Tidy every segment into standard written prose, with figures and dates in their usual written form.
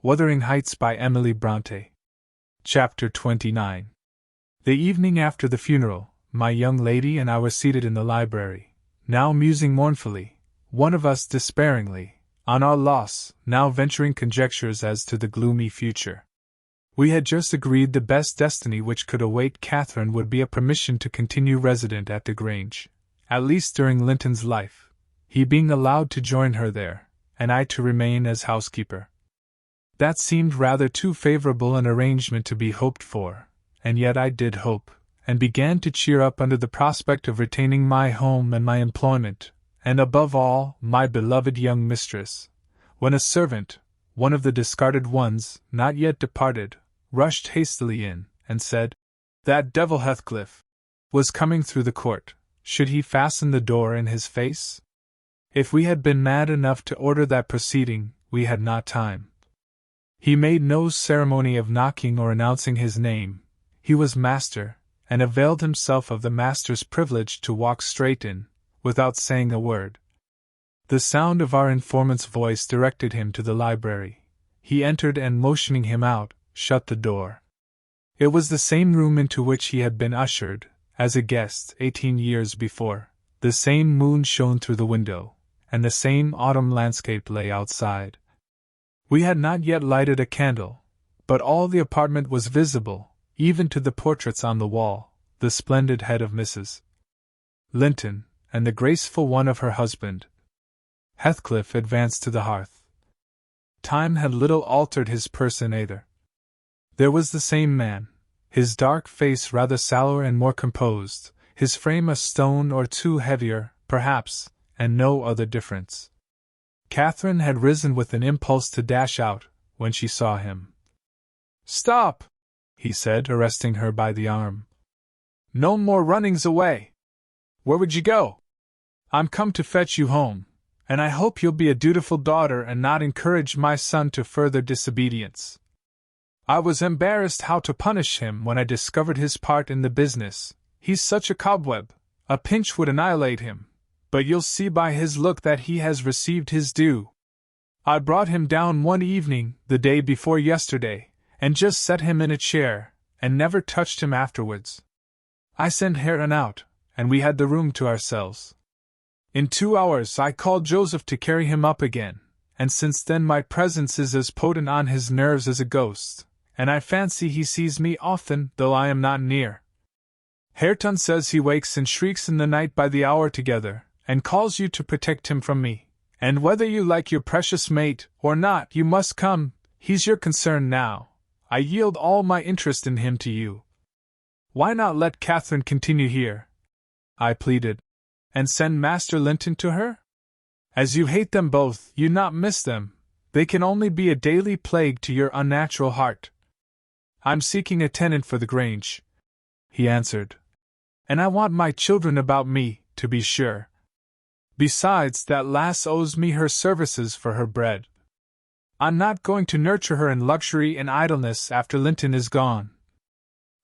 Wuthering Heights by Emily Brontë. Chapter 29. The evening after the funeral, my young lady and I were seated in the library, now musing mournfully, one of us despairingly, on our loss, now venturing conjectures as to the gloomy future. We had just agreed the best destiny which could await Catherine would be a permission to continue resident at the Grange, at least during Linton's life, he being allowed to join her there, and I to remain as housekeeper. That seemed rather too favorable an arrangement to be hoped for, and yet I did hope, and began to cheer up under the prospect of retaining my home and my employment, and above all, my beloved young mistress, when a servant, one of the discarded ones, not yet departed, rushed hastily in, and said, "That devil Heathcliff was coming through the court. Should he fasten the door in his face?" If we had been mad enough to order that proceeding, we had not time. He made no ceremony of knocking or announcing his name. He was master, and availed himself of the master's privilege to walk straight in, without saying a word. The sound of our informant's voice directed him to the library. He entered and, motioning him out, shut the door. It was the same room into which he had been ushered, as a guest, 18 years before. The same moon shone through the window, and the same autumn landscape lay outside. We had not yet lighted a candle, but all the apartment was visible, even to the portraits on the wall, the splendid head of Mrs. Linton, and the graceful one of her husband. Heathcliff advanced to the hearth. Time had little altered his person either. There was the same man, his dark face rather sallower and more composed, his frame a stone or two heavier, perhaps, and no other difference. Catherine had risen with an impulse to dash out, when she saw him. "Stop!" he said, arresting her by the arm. "No more runnings away! Where would you go? I'm come to fetch you home, and I hope you'll be a dutiful daughter and not encourage my son to further disobedience. I was embarrassed how to punish him when I discovered his part in the business. He's such a cobweb, a pinch would annihilate him. But you'll see by his look that he has received his due. I brought him down one evening, the day before yesterday, and just set him in a chair, and never touched him afterwards. I sent Hareton out, and we had the room to ourselves. In 2 hours I called Joseph to carry him up again, and since then my presence is as potent on his nerves as a ghost, and I fancy he sees me often, though I am not near. Hareton says he wakes and shrieks in the night by the hour together, and calls you to protect him from me, and whether you like your precious mate or not, you must come. He's your concern now. I yield all my interest in him to you. Why not let Catherine continue here?" I pleaded, "and send Master Linton to her? As you hate them both, you not miss them. They can only be a daily plague to your unnatural heart." "I'm seeking a tenant for the Grange," he answered, "and I want my children about me, to be sure. Besides, that lass owes me her services for her bread. I'm not going to nurture her in luxury and idleness after Linton is gone.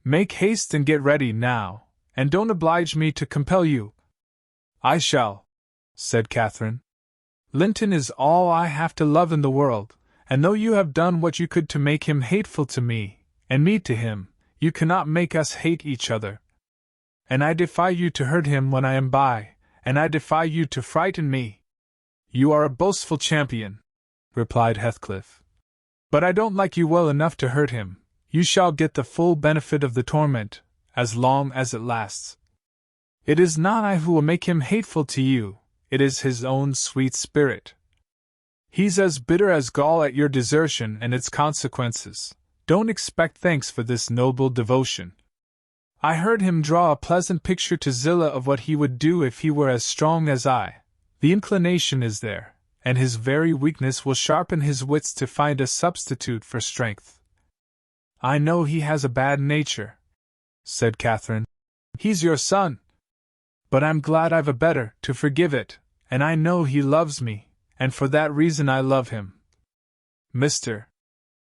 Make haste and get ready now, and don't oblige me to compel you." "I shall," said Catherine. "Linton is all I have to love in the world, and though you have done what you could to make him hateful to me, and me to him, you cannot make us hate each other. And I defy you to hurt him when I am by, and I defy you to frighten me." "You are a boastful champion," replied Heathcliff. "But I don't like you well enough to hurt him. You shall get the full benefit of the torment, as long as it lasts. It is not I who will make him hateful to you, it is his own sweet spirit. He's as bitter as gall at your desertion and its consequences. Don't expect thanks for this noble devotion. I heard him draw a pleasant picture to Zillah of what he would do if he were as strong as I. The inclination is there, and his very weakness will sharpen his wits to find a substitute for strength." "I know he has a bad nature," said Catherine. "He's your son. But I'm glad I've a better, to forgive it, and I know he loves me, and for that reason I love him. Mr.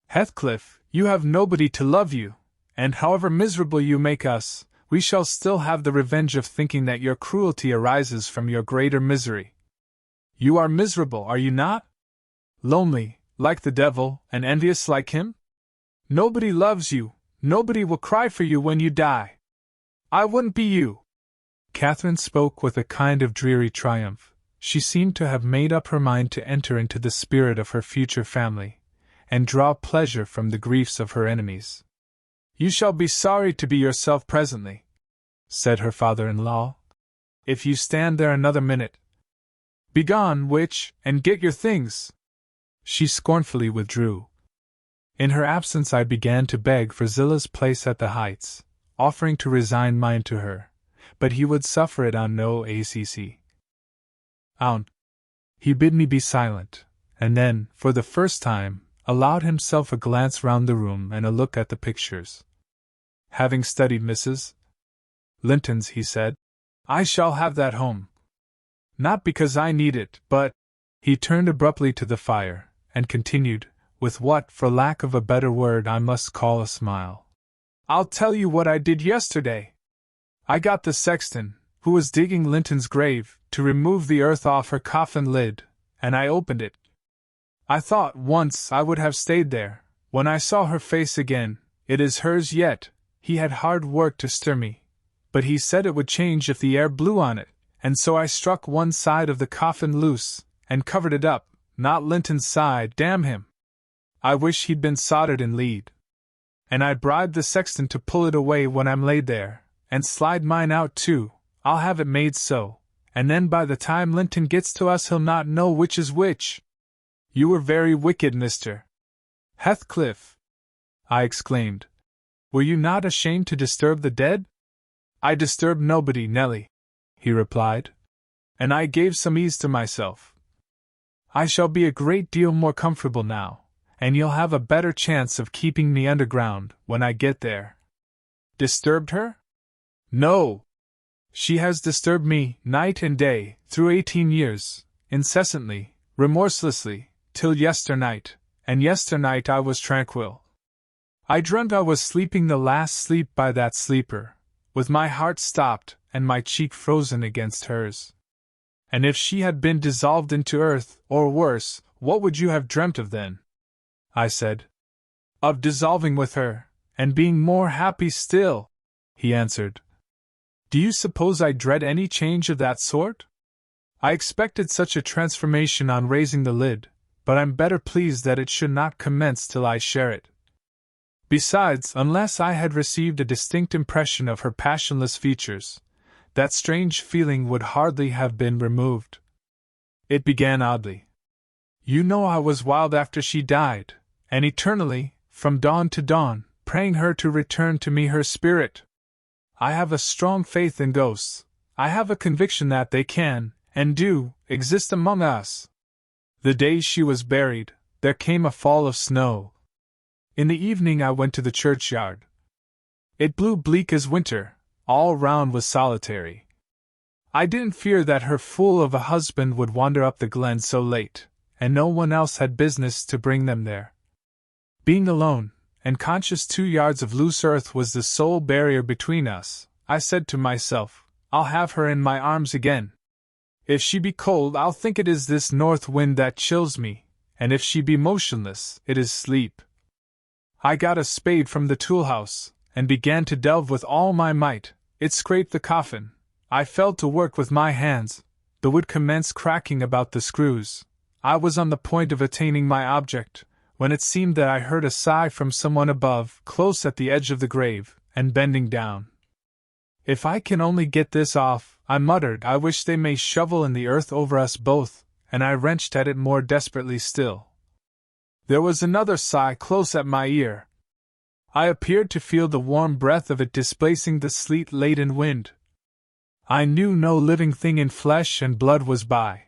Heathcliff, you have nobody to love you, and however miserable you make us, we shall still have the revenge of thinking that your cruelty arises from your greater misery. You are miserable, are you not? Lonely, like the devil, and envious like him? Nobody loves you, nobody will cry for you when you die. I wouldn't be you." Catherine spoke with a kind of dreary triumph. She seemed to have made up her mind to enter into the spirit of her future family, and draw pleasure from the griefs of her enemies. "You shall be sorry to be yourself presently," said her father-in-law, "if you stand there another minute. Begone, witch, and get your things." She scornfully withdrew. In her absence I began to beg for Zilla's place at the Heights, offering to resign mine to her, but he would suffer it on no account. He bid me be silent, and then, for the first time, allowed himself a glance round the room and a look at the pictures. Having studied Mrs. Linton's, he said, "I shall have that home. Not because I need it, but—" He turned abruptly to the fire, and continued, with what, for lack of a better word, I must call a smile. "I'll tell you what I did yesterday. I got the sexton, who was digging Linton's grave, to remove the earth off her coffin lid, and I opened it. I thought once I would have stayed there. When I saw her face again, it is hers yet. He had hard work to stir me, but he said it would change if the air blew on it, and so I struck one side of the coffin loose, and covered it up, not Linton's side, damn him. I wish he'd been soldered in lead. And I bribed the sexton to pull it away when I'm laid there, and slide mine out too. I'll have it made so, and then by the time Linton gets to us he'll not know which is which." "You were very wicked, Mr. Heathcliff," I exclaimed. "Were you not ashamed to disturb the dead?" "I disturbed nobody, Nelly," he replied, "and I gave some ease to myself. I shall be a great deal more comfortable now, and you'll have a better chance of keeping me underground when I get there." "Disturbed her? No. She has disturbed me, night and day, through 18 years, incessantly, remorselessly, till yesternight, and yesternight I was tranquil. I dreamt I was sleeping the last sleep by that sleeper, with my heart stopped and my cheek frozen against hers. And if she had been dissolved into earth, or worse, what would you have dreamt of then?" I said. "Of dissolving with her, and being more happy still," he answered. "Do you suppose I dread any change of that sort? I expected such a transformation on raising the lid, but I'm better pleased that it should not commence till I share it. Besides, unless I had received a distinct impression of her passionless features, that strange feeling would hardly have been removed. It began oddly. You know I was wild after she died, and eternally, from dawn to dawn, praying her to return to me her spirit. I have a strong faith in ghosts. I have a conviction that they can, and do, exist among us. The day she was buried, there came a fall of snow. In the evening I went to the churchyard. It blew bleak as winter, all round was solitary. I didn't fear that her fool of a husband would wander up the glen so late, and no one else had business to bring them there. Being alone, and conscious 2 yards of loose earth was the sole barrier between us, I said to myself, I'll have her in my arms again. If she be cold, I'll think it is this north wind that chills me, and if she be motionless, it is sleep. I got a spade from the tool-house, and began to delve with all my might. It scraped the coffin. I fell to work with my hands. The wood commenced cracking about the screws. I was on the point of attaining my object, when it seemed that I heard a sigh from someone above, close at the edge of the grave, and bending down. If I can only get this off, I muttered, I wish they may shovel in the earth over us both, and I wrenched at it more desperately still. There was another sigh close at my ear. I appeared to feel the warm breath of it displacing the sleet-laden wind. I knew no living thing in flesh and blood was by,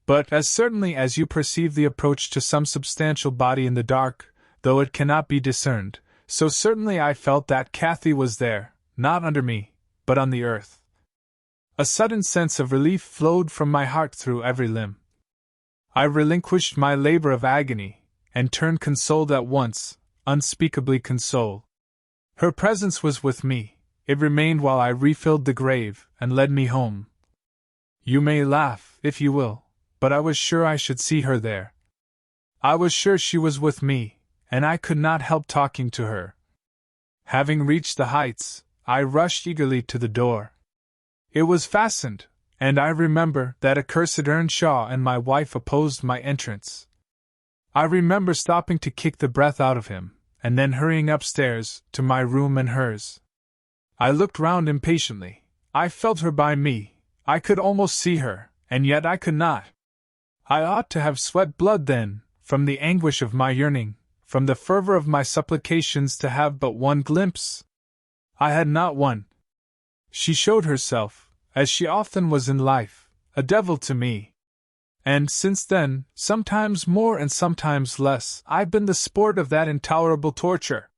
but as certainly as you perceive the approach to some substantial body in the dark, though it cannot be discerned, so certainly I felt that Cathy was there, not under me, but on the earth. A sudden sense of relief flowed from my heart through every limb. I relinquished my labor of agony, and turned consoled at once, unspeakably consoled. Her presence was with me. It remained while I refilled the grave, and led me home. You may laugh, if you will, but I was sure I should see her there. I was sure she was with me, and I could not help talking to her. Having reached the heights, I rushed eagerly to the door. It was fastened, and I remember that accursed Earnshaw and my wife opposed my entrance. I remember stopping to kick the breath out of him, and then hurrying upstairs, to my room and hers. I looked round impatiently. I felt her by me. I could almost see her, and yet I could not. I ought to have sweat blood then, from the anguish of my yearning, from the fervor of my supplications to have but one glimpse. I had not one. She showed herself, as she often was in life, a devil to me. And since then, sometimes more and sometimes less, I've been the sport of that intolerable torture.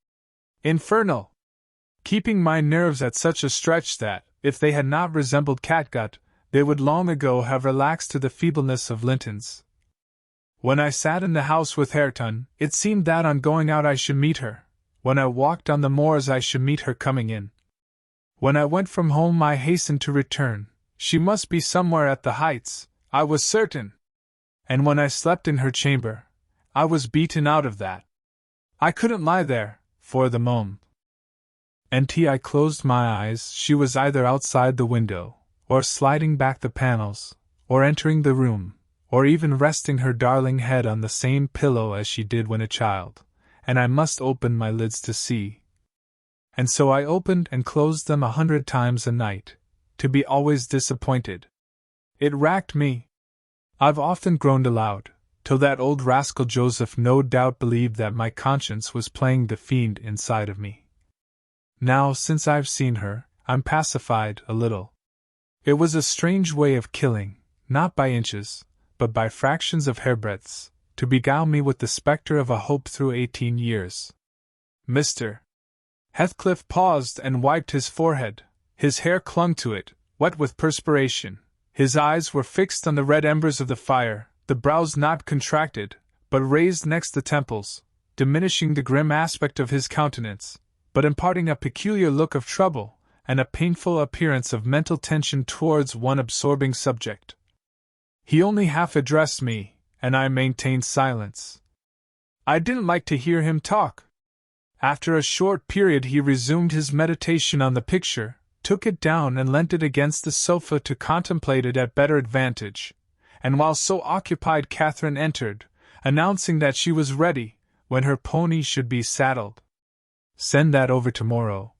Infernal! Keeping my nerves at such a stretch that, if they had not resembled catgut, they would long ago have relaxed to the feebleness of Linton's. When I sat in the house with Hareton, it seemed that on going out I should meet her. When I walked on the moors I should meet her coming in. When I went from home I hastened to return. She must be somewhere at the heights, I was certain. And when I slept in her chamber, I was beaten out of that. I couldn't lie there, for the moment. Until I closed my eyes, she was either outside the window, or sliding back the panels, or entering the room, or even resting her darling head on the same pillow as she did when a child, and I must open my lids to see. And so I opened and closed them 100 times a night, to be always disappointed. It racked me. I've often groaned aloud, till that old rascal Joseph no doubt believed that my conscience was playing the fiend inside of me. Now, since I've seen her, I'm pacified a little. It was a strange way of killing, not by inches, but by fractions of hairbreadths, to beguile me with the spectre of a hope through 18 years. Mr. Heathcliff paused and wiped his forehead. His hair clung to it, wet with perspiration. His eyes were fixed on the red embers of the fire, the brows not contracted, but raised next the temples, diminishing the grim aspect of his countenance, but imparting a peculiar look of trouble, and a painful appearance of mental tension towards one absorbing subject. He only half addressed me, and I maintained silence. I didn't like to hear him talk. After a short period he resumed his meditation on the picture, took it down and leant it against the sofa to contemplate it at better advantage, and while so occupied Catherine entered, announcing that she was ready, when her pony should be saddled. "Send that over tomorrow,"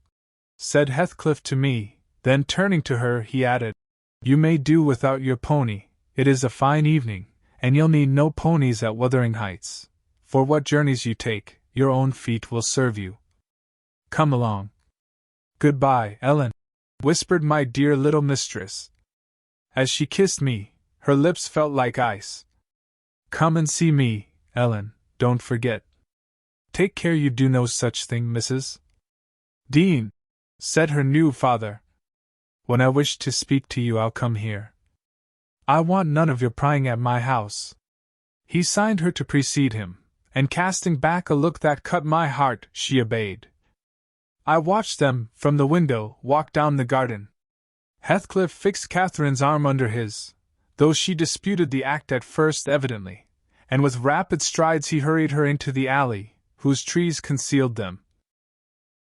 said Heathcliff to me, then turning to her he added, "You may do without your pony, it is a fine evening, and you'll need no ponies at Wuthering Heights. For what journeys you take, your own feet will serve you. Come along." "Goodbye, Ellen," whispered my dear little mistress. As she kissed me, her lips felt like ice. "Come and see me, Ellen, don't forget. Take care you do no such thing, Mrs. Dean," said her new father. "When I wish to speak to you I'll come here. I want none of your prying at my house." He signed her to precede him, and casting back a look that cut my heart, she obeyed. I watched them, from the window, walk down the garden. Heathcliff fixed Catherine's arm under his, though she disputed the act at first evidently, and with rapid strides he hurried her into the alley, whose trees concealed them.